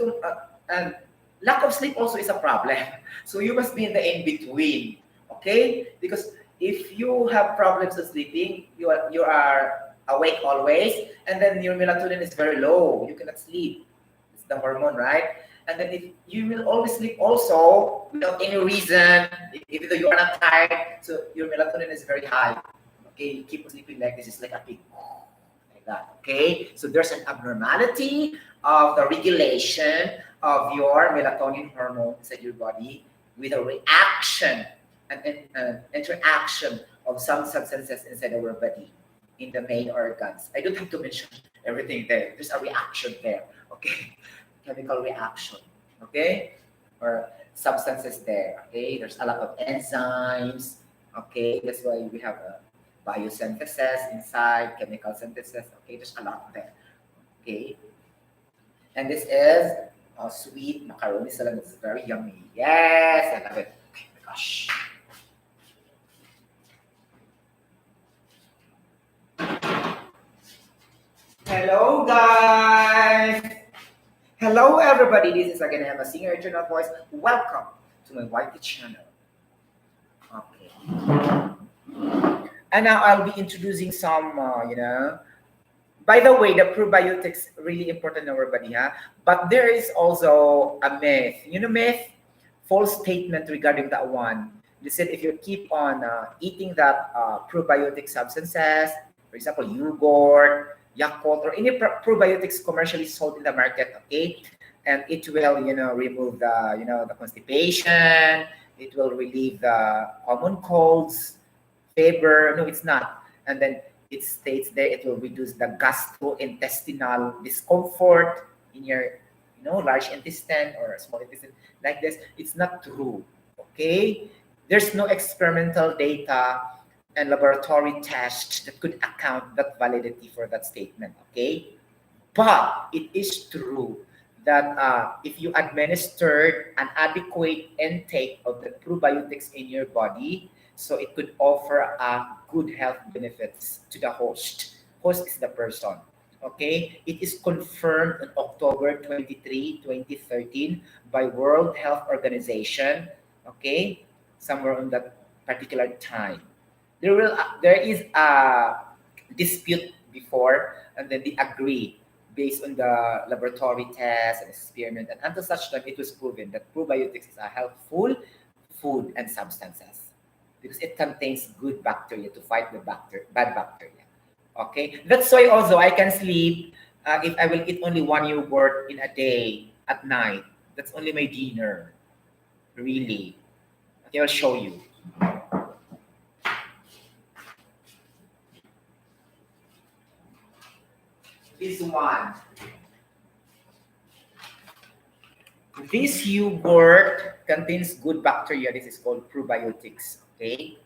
and lack of sleep also is a problem. So you must be in the in between. Okay? Because if you have problems of sleeping, you are awake always, and then your melatonin is very low. You cannot sleep. It's the hormone, right? And then if you will always sleep also without any reason, even though you are not tired, so your melatonin is very high. Okay, you keep sleeping like this, it's like a pig, like that. Okay, so there's an abnormality of the regulation of your melatonin hormone inside your body with a reaction and interaction of some substances inside our body in the main organs. I don't have to mention everything there. There's a reaction there. Okay, chemical reaction. Okay, or substances there. Okay, there's a lot of enzymes. Okay, that's why we have a biosynthesis inside, chemical synthesis. Okay, there's a lot there. Okay, and this is sweet macaroni salad. It's very yummy. Yes, I love it. Okay, my gosh. Hello, guys. Hello, everybody. This is again Emma, Singer Original Voice. Welcome to my YT channel. Okay. And now I'll be introducing some, by the way, the probiotics really important in our body, huh? But there is also a myth. Myth, false statement regarding that one. They said if you keep on eating that probiotic substances, for example, yogurt, Yakult, or any probiotics commercially sold in the market, okay, and it will, remove the constipation. It will relieve the common colds, fever. No, it's not. And then it states there it will reduce the gastrointestinal discomfort in your, large intestine or small intestine like this. It's not true. Okay, there's no experimental data and laboratory tests that could account that validity for that statement. Okay, but it is true that if you administered an adequate intake of the probiotics in your body, so it could offer good health benefits to the host. Host is the person. Okay, it is confirmed on October 23, 2013 by World Health Organization. Okay, somewhere on that particular time. There is a dispute before, and then they agree based on the laboratory tests and experiment, and until such time it was proven that probiotics is a helpful food and substances because it contains good bacteria to fight the bad bacteria. Okay, that's why also I can sleep if I will eat only one yogurt in a day at night. That's only my dinner, really. Okay, I'll show you. This one. This yogurt contains good bacteria. This is called probiotics. Okay,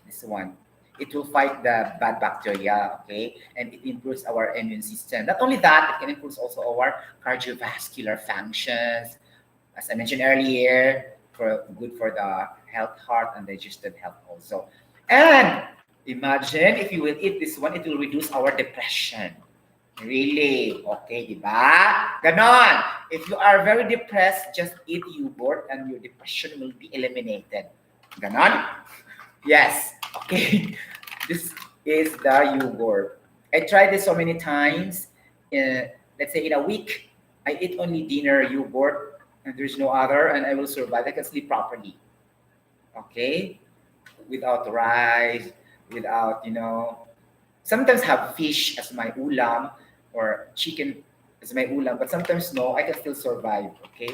this one. It will fight the bad bacteria. Okay, and it improves our immune system. Not only that, it can improve also our cardiovascular functions. As I mentioned earlier, good for the health, heart, and digestive health also. And imagine if you will eat this one, it will reduce our depression. Really? Okay, diba? Ganon. If you are very depressed, just eat yogurt and your depression will be eliminated. Ganon? Yes. Okay. This is the yogurt. I tried this so many times. Let's say in a week, I eat only dinner yogurt and there's no other and I will survive. I can sleep properly. Okay? Without rice, without, sometimes have fish as my ulam or chicken as my ulam, but sometimes no, I can still survive, okay?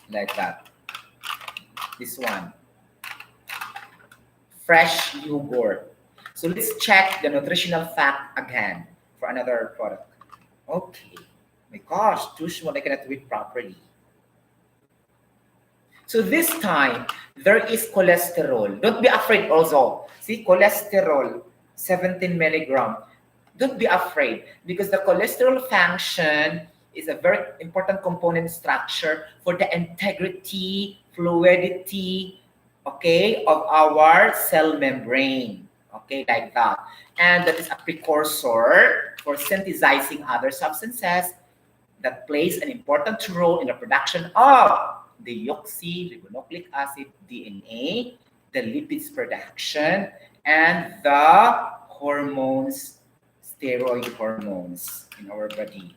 Like that. This one. Fresh yogurt. So let's check the nutritional fact again for another product. Okay. My gosh, too small, I cannot read properly. So this time, there is cholesterol. Don't be afraid also. See, cholesterol, 17 milligram. Don't be afraid because the cholesterol function is a very important component structure for the integrity, fluidity, okay, of our cell membrane. Okay, like that. And that is a precursor for synthesizing other substances that plays an important role in the production of deoxyribonucleic acid, DNA, the lipids production, and the hormones, steroid hormones in our body.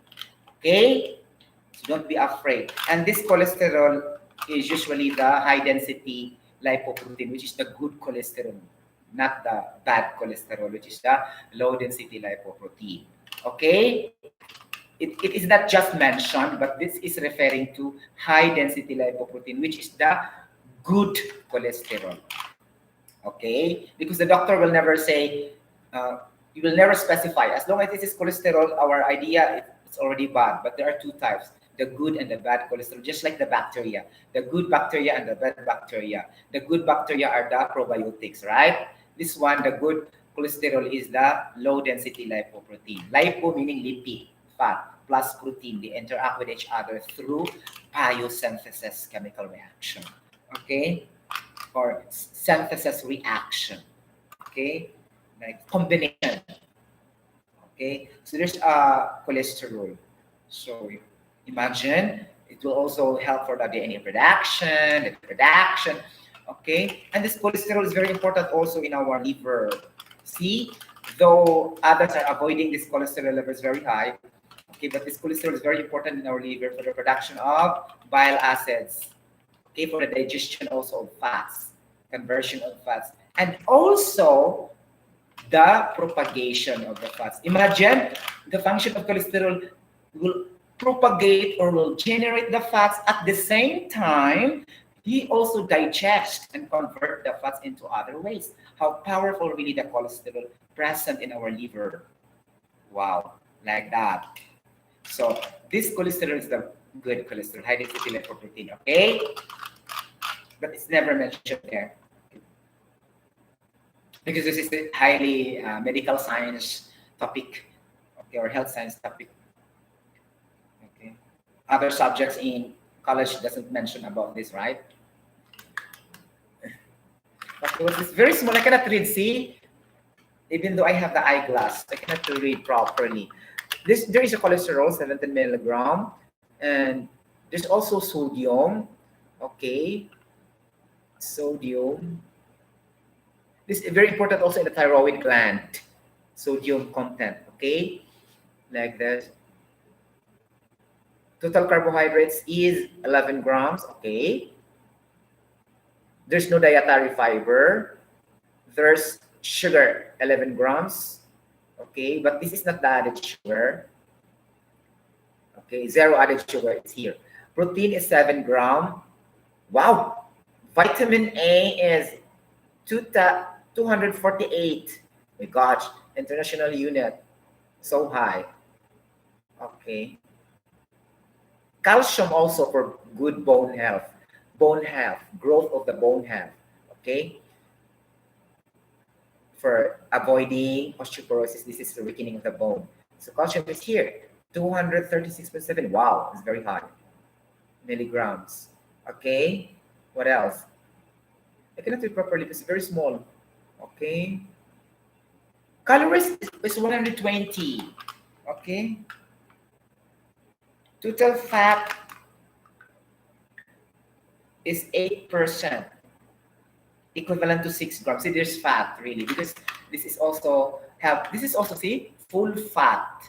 Okay? So don't be afraid. And this cholesterol is usually the high density lipoprotein, which is the good cholesterol, not the bad cholesterol, which is the low density lipoprotein. Okay? It is not just mentioned, but this is referring to high density lipoprotein, which is the good cholesterol. Okay? Because the doctor will never say, you will never specify. As long as this is cholesterol, our idea it's already bad. But there are two types, the good and the bad cholesterol, just like the bacteria. The good bacteria and the bad bacteria. The good bacteria are the probiotics, right? This one, the good cholesterol, is the low density lipoprotein. Lipo meaning lipid, fat, plus protein. They interact with each other through biosynthesis chemical reaction. Okay? Or synthesis reaction. Okay? Like combination. Okay? So there's cholesterol. So imagine it will also help for the DNA production, the production. Okay? And this cholesterol is very important also in our liver. See? Though others are avoiding this cholesterol level is very high. Okay, but this cholesterol is very important in our liver for the production of bile acids. Okay, for the digestion also of fats, conversion of fats, and also the propagation of the fats. Imagine the function of cholesterol will propagate or will generate the fats at the same time. He also digests and convert the fats into other ways. How powerful really the cholesterol present in our liver. Wow, like that. So this cholesterol is the good cholesterol, high density lipoprotein, okay? But it's never mentioned there. Because this is a highly medical science topic, okay, or health science topic. Okay. Other subjects in college doesn't mention about this, right? Okay, well, it's very small. I cannot read, see? Even though I have the eyeglass, I cannot read properly. There is a cholesterol, 17 milligram, and there's also sodium. Okay, sodium. This is very important also in the thyroid gland. Sodium content. Okay, like this. Total carbohydrates is 11 grams. Okay. There's no dietary fiber. There's sugar, 11 grams. Okay, but this is not the added sugar. Okay, zero added sugar, it's here. Protein is 7 gram. Wow. Vitamin A is 248. My gosh, international unit. So high. Okay. Calcium also for good bone health. Bone health, growth of the bone health. Okay. For avoiding osteoporosis, this is the weakening of the bone. So calcium is here, 236.7. Wow, it's very high. Milligrams. Okay. What else? I cannot read properly because it's very small. Okay. Calories is 120. Okay. Total fat is 8%, equivalent to 6 grams. See, there's fat really because this is also see full fat.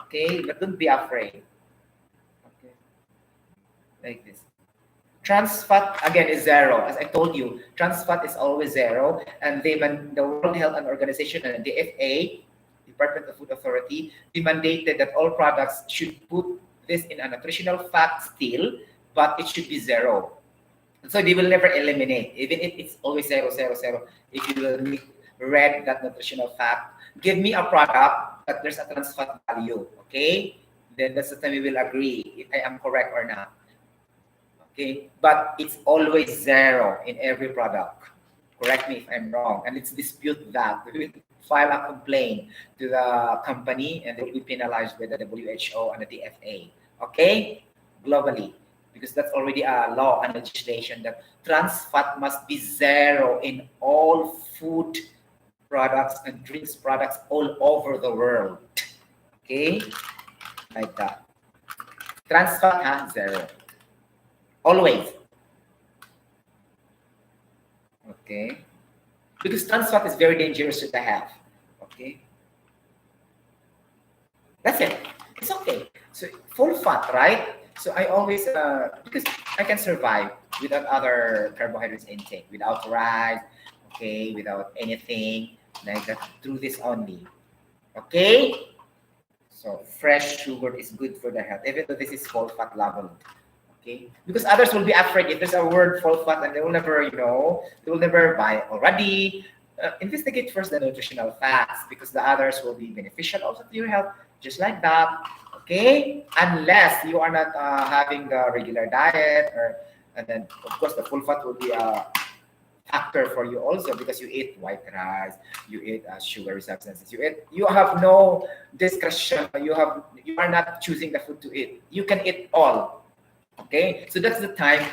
Okay, but don't be afraid. Okay, like this. Trans fat again is zero. As I told you, trans fat is always zero. And the World Health Organization and the FDA, Department of Food Authority, they mandated that all products should put this in a nutritional fat still, but it should be zero. So they will never eliminate, even if it's always zero, zero, zero. If you will read that nutritional fat, give me a product that there's a trans fat value, okay? Then that's the time we will agree if I am correct or not. Okay, but it's always zero in every product. Correct me if I'm wrong, and let's dispute that. We will file a complaint to the company, and they will be penalized by the WHO and the DFA. Okay, globally, because that's already a law and legislation that trans fat must be zero in all food products and drinks products all over the world. Okay, like that. Trans fat, zero. Always. Okay, because trans fat is very dangerous to the health. Okay, that's it. It's okay. So full fat, right? So I always because I can survive without other carbohydrates intake, without rice, okay, without anything like that. Through this only, okay. So fresh sugar is good for the health, even though this is full fat level. Okay, because others will be afraid if there's a word full fat and they will never, they will never buy already. Investigate first the nutritional facts because the others will be beneficial also to your health, just like that. Okay, unless you are not having the regular diet, or and then of course the full fat will be a factor for you also because you eat white rice, you eat sugary substances, you have no discretion. You are not choosing the food to eat. You can eat all. Okay, so that's the time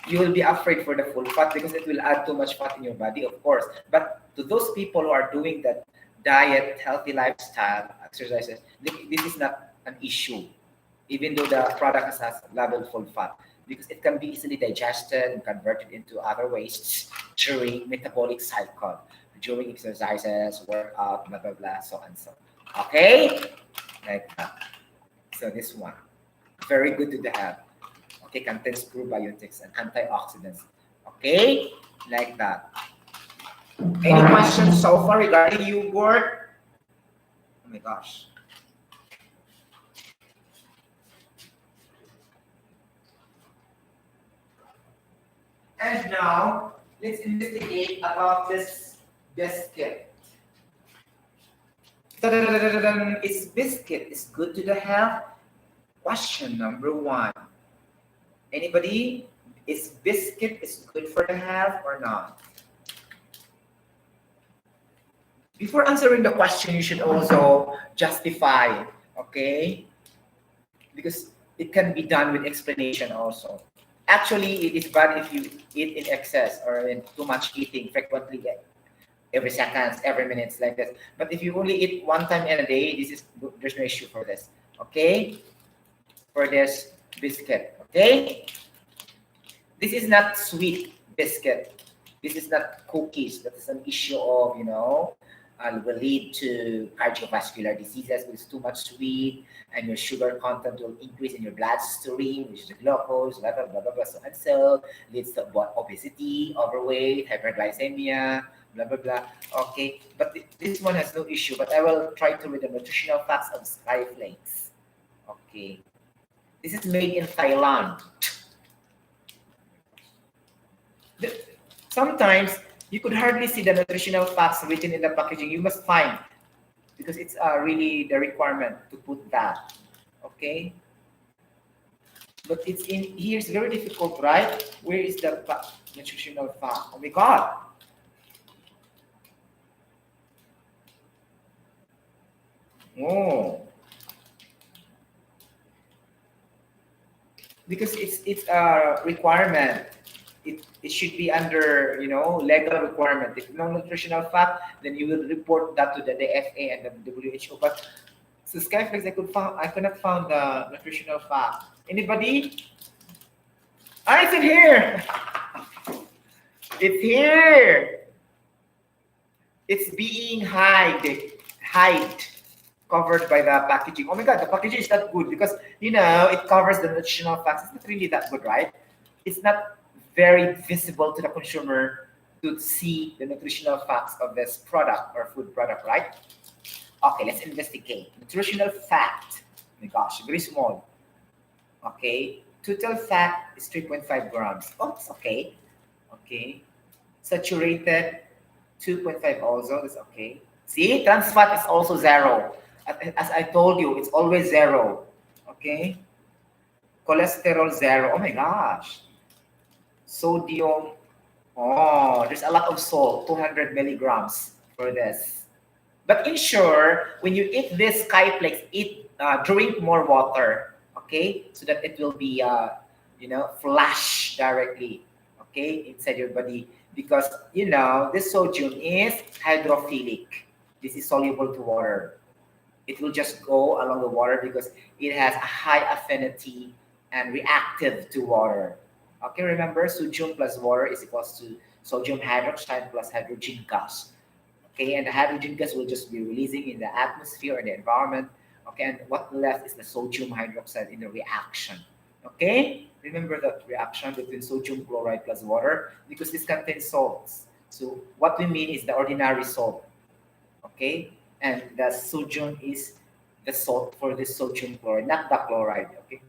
you will be afraid for the full fat because it will add too much fat in your body, of course. But to those people who are doing that diet, healthy lifestyle, exercises, this is not an issue, even though the product has level full fat, because it can be easily digested and converted into other wastes during metabolic cycle, during exercises, workout, blah blah blah, so and so. Okay, like that. So this one, very good to the health. Okay, contains probiotics and antioxidants. Okay, like that. Any questions so far regarding yogurt? Oh my gosh. And now let's investigate about this biscuit. Ta-da-da-da-da-da. Is biscuit is good to the health? Question number one. Anybody? Is biscuit is good for the health or not? Before answering the question, you should also justify, okay? Because it can be done with explanation also. Actually, it is bad if you eat in excess or in too much eating frequently, every seconds, every minutes like this. But if you only eat one time in a day, there's no issue for this. Okay? For this biscuit. Okay? This is not sweet biscuit. This is not cookies. That is an issue of, will lead to cardiovascular diseases with too much sweet, and your sugar content will increase in your bloodstream, which is the glucose, blah, blah, blah, blah, blah, so and so, leads to obesity, overweight, hyperglycemia, blah, blah, blah. Okay, but this one has no issue, but I will try to read the nutritional facts of skyflakes. Okay, this is made in Thailand. Sometimes you could hardly see the nutritional facts written in the packaging. You must find, because it's really the requirement to put that. Okay, but it's in here. It's very difficult, right? Where is the nutritional fact? Oh my God! Oh, because it's a requirement. It should be under legal requirement. If no nutritional fact, then you will report that to the DFA and the WHO. But so Skyflex, I could not found the nutritional fact. Anybody? Ah, it's in here. It's here. It's being hide covered by the packaging. Oh my God, the packaging is not good because it covers the nutritional facts. It's not really that good, right? It's not very visible to the consumer to see the nutritional facts of this product or food product, right? Okay, let's investigate. Nutritional fact. Oh my gosh, very small. Okay, total fat is 3.5 grams. Oh, it's okay. Okay, saturated 2.5 also. That's okay. See, trans fat is also zero. As I told you, it's always zero. Okay, cholesterol zero. Oh my gosh. Sodium. Oh, there's a lot of salt, 200 milligrams for this. But ensure when you eat this Skyplex, drink more water, okay? So that it will be, flush directly, okay, inside your body. Because, this sodium is hydrophilic. This is soluble to water. It will just go along the water because it has a high affinity and reactive to water. Okay, remember, sodium plus water is equals to sodium hydroxide plus hydrogen gas. Okay, and the hydrogen gas will just be releasing in the atmosphere and the environment. Okay, and what left is the sodium hydroxide in the reaction. Okay, remember that reaction between sodium chloride plus water because this contains salts. So what we mean is the ordinary salt. Okay, and the sodium is the salt for the sodium chloride, not the chloride. Okay,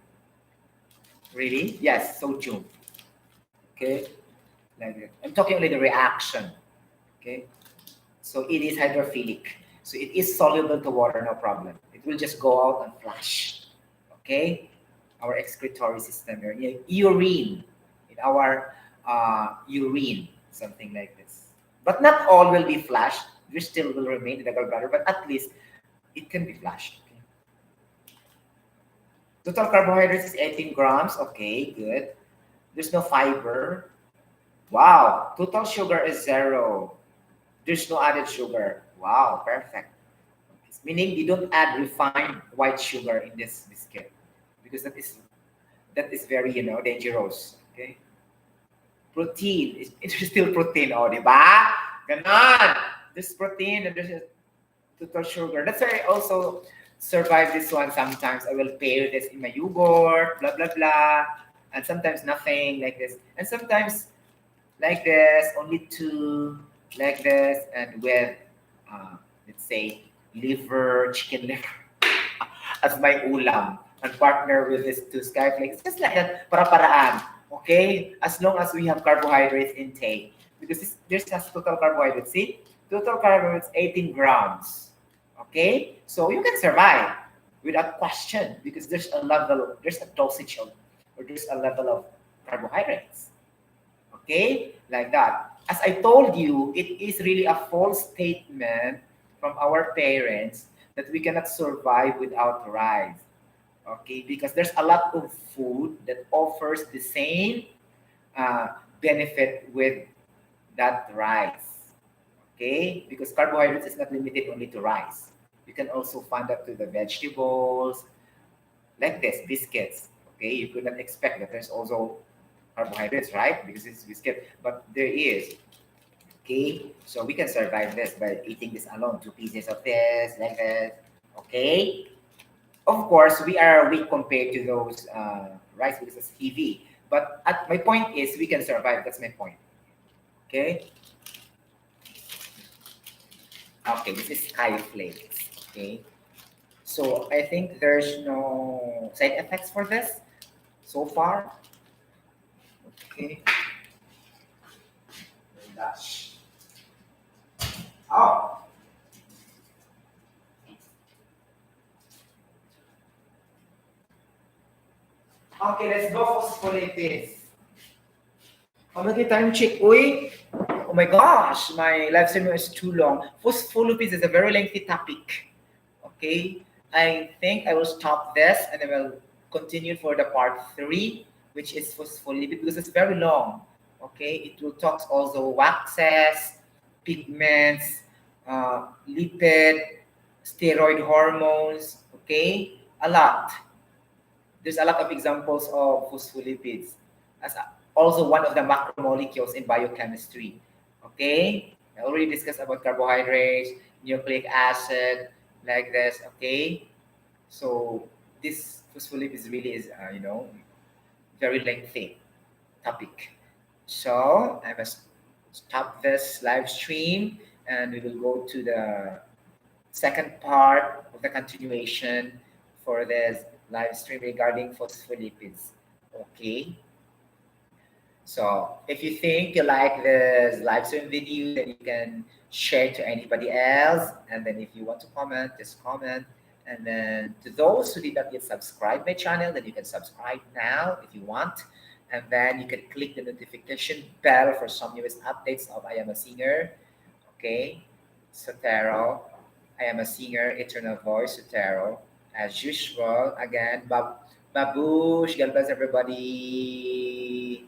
really? Yes, sodium. Okay, like that. I'm talking only the reaction. Okay, so it is hydrophilic. So it is soluble to water, no problem. It will just go out and flush. Okay, our excretory system here, urine, in our urine, something like this. But not all will be flushed. There still will remain in the gallbladder, but at least it can be flushed. Okay. Total carbohydrates is 18 grams. Okay, good. There's no fiber. Wow. Total sugar is 0. There's no added sugar. Wow, perfect. Meaning you don't add refined white sugar in this biscuit because that is very dangerous. Okay. Protein it's still protein, oh, di ba? Ganon. There's protein and there's total sugar. That's why I also survive this one. Sometimes I will pair this in my yogurt, blah blah blah, and sometimes nothing like this, and sometimes like this, only two, like this, and with let's say liver, chicken liver as my ulam, and partner with this two skyflakes. Just like that, para-paraan. Okay, as long as we have carbohydrates intake, because there's just total carbohydrates. See, total carbohydrates 18 grams. Okay, so you can survive without question because there's a dosage of, or there's a level of carbohydrates. Okay, like that. As I told you, it is really a false statement from our parents that we cannot survive without rice. Okay, because there's a lot of food that offers the same uh, benefit with that rice. Okay, because carbohydrates is not limited only to rice. You can also find that to the vegetables, like this, biscuits. Okay, you could not expect that there's also carbohydrates, right? Because it's biscuit, but there is. Okay, so we can survive this by eating this alone, 2 pieces of this, like this. Okay, of course we are weak compared to those rice because it's heavy. But my point is we can survive. That's my point. Okay. Okay, this is sky flakes. Okay. So I think there's no side effects for this so far. Okay. Gosh. Oh, okay, let's go phospholipids. Okay, time check. Uy, oh my gosh, my live stream is too long. Phospholipids is a very lengthy topic. Okay, I think I will stop this and I will continue for the part 3, which is phospholipid because it's very long. Okay, it will talk also waxes, pigments, lipid, steroid hormones. Okay, a lot. There's a lot of examples of phospholipids as also one of the macromolecules in biochemistry. Okay, I already discussed about carbohydrates, nucleic acid, like this. Okay, so this phospholipid really is very lengthy topic. So I must stop this live stream and we will go to the second part of the continuation for this live stream regarding phospholipids. Okay. So if you think you like this live stream video, then you can share to anybody else. And then if you want to comment, just comment. And then to those who did not yet subscribe my channel, then you can subscribe now if you want. And then you can click the notification bell for some newest updates of I Am a Singer. Okay. Sotero. I am a singer, eternal voice, Sotero. As usual, again, Babush, God bless everybody.